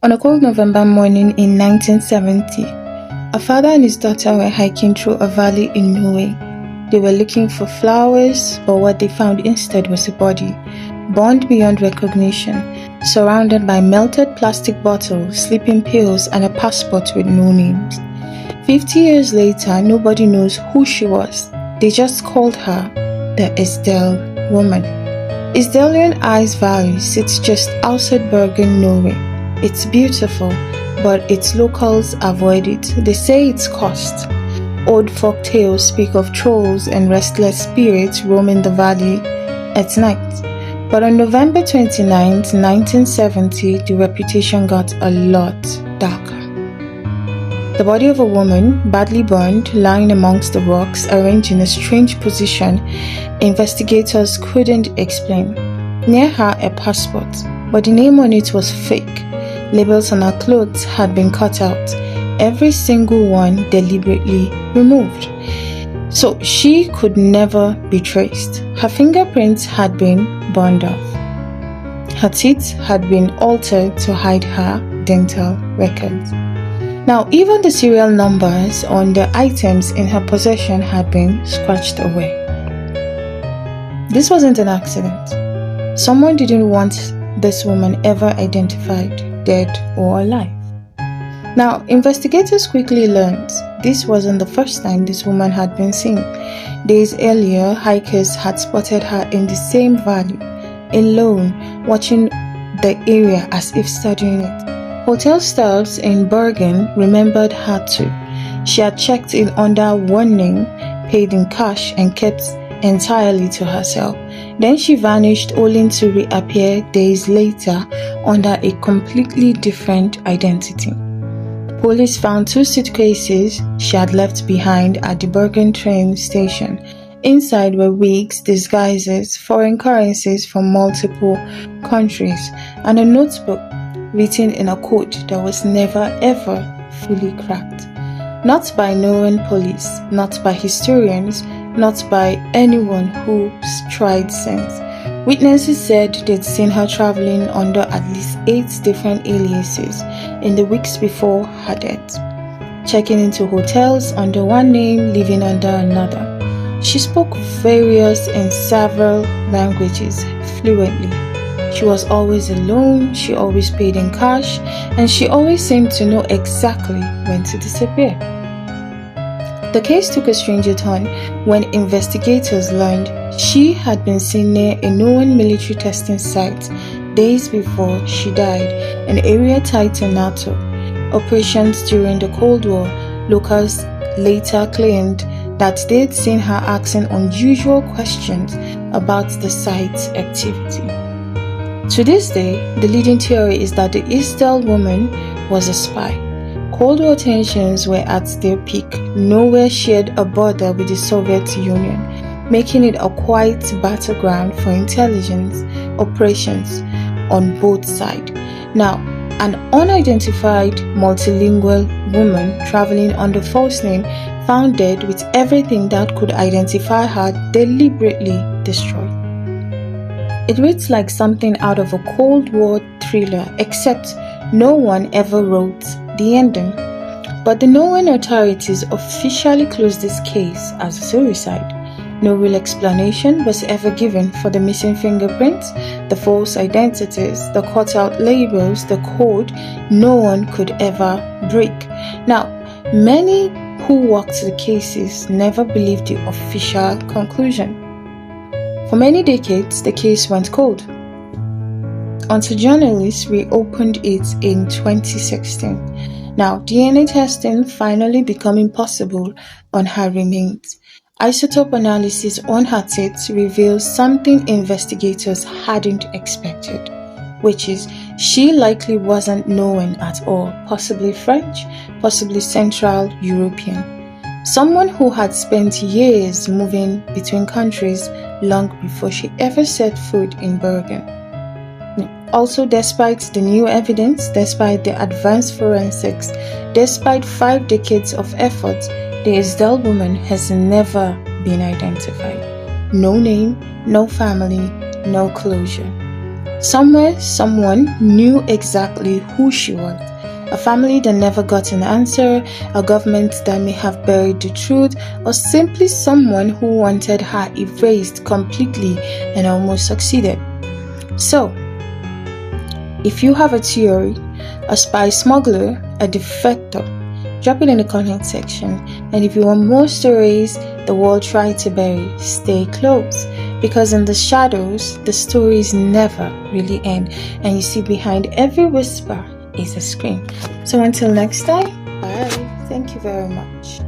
On a cold November morning in 1970, a father and his daughter were hiking through a valley in Norway. They were looking for flowers, but what they found instead was a body, burned beyond recognition, surrounded by melted plastic bottles, sleeping pills, and a passport with no names. 50 years later, nobody knows who she was. They just called her the Isdal Woman. Isdalian Ice Valley sits just outside Bergen, Norway. It's beautiful, but its locals avoid it. They say it's cursed. Old folk tales speak of trolls and restless spirits roaming the valley at night. But on November 29, 1970, the reputation got a lot darker. The body of a woman, badly burned, lying amongst the rocks, arranged in a strange position, investigators couldn't explain. Near her, a passport, but the name on it was fake. Labels on her clothes had been cut out, every single one deliberately removed. So she could never be traced. Her fingerprints had been burned off. Her teeth had been altered to hide her dental records. Now, even the serial numbers on the items in her possession had been scratched away. This wasn't an accident. Someone didn't want this woman ever identified, dead or alive. Now, investigators quickly learned this wasn't the first time this woman had been seen. Days earlier, hikers had spotted her in the same valley, alone, watching the area as if studying it. Hotel staffs in Bergen remembered her too. She had checked in under warning, paid in cash, and kept entirely to herself. Then she vanished, only to reappear days later under a completely different identity. Police found 2 suitcases she had left behind at the Bergen train station. Inside were wigs, disguises, foreign currencies from multiple countries, and a notebook written in a code that was never ever fully cracked. Not by Norwegian police, not by historians, not by anyone who's tried since. Witnesses said they'd seen her traveling under at least 8 different aliases in the weeks before her death, checking into hotels under one name, living under another. She spoke various and several languages fluently. She was always alone, she always paid in cash, and she always seemed to know exactly when to disappear. The case took a stranger turn when investigators learned she had been seen near a known military testing site days before she died, an area tied to NATO operations during the Cold War. Locals later claimed that they'd seen her asking unusual questions about the site's activity. To this day, the leading theory is that the Isdal Woman was a spy. Cold War tensions were at their peak. Norway shared a border with the Soviet Union, making it a quiet battleground for intelligence operations on both sides. Now, an unidentified multilingual woman traveling under false name, found dead with everything that could identify her deliberately destroyed. It reads like something out of a Cold War thriller, except no one ever wrote the ending. But the Norwegian authorities officially closed this case as a suicide. No real explanation was ever given for the missing fingerprints, the false identities, the cut-out labels, the code no one could ever break. Now, many who worked the cases never believed the official conclusion. For many decades, the case went cold, until journalists reopened it in 2016. Now, DNA testing finally becoming possible on her remains. Isotope analysis on her teeth reveals something investigators hadn't expected, which is she likely wasn't Norwegian at all, possibly French, possibly Central European. Someone who had spent years moving between countries long before she ever set foot in Bergen. Also, despite the new evidence, despite the advanced forensics, despite 5 decades of effort, the Isdal Woman has never been identified. No name, no family, no closure. Somewhere, someone knew exactly who she was. A family that never got an answer, a government that may have buried the truth, or simply someone who wanted her erased completely and almost succeeded. So, if you have a theory, a spy smuggler, a defector, drop it in the comment section. And if you want more stories the world tried to bury, stay close, because in the shadows the stories never really end, and you see behind every whisper is a scream. So until next time, bye. Thank you very much.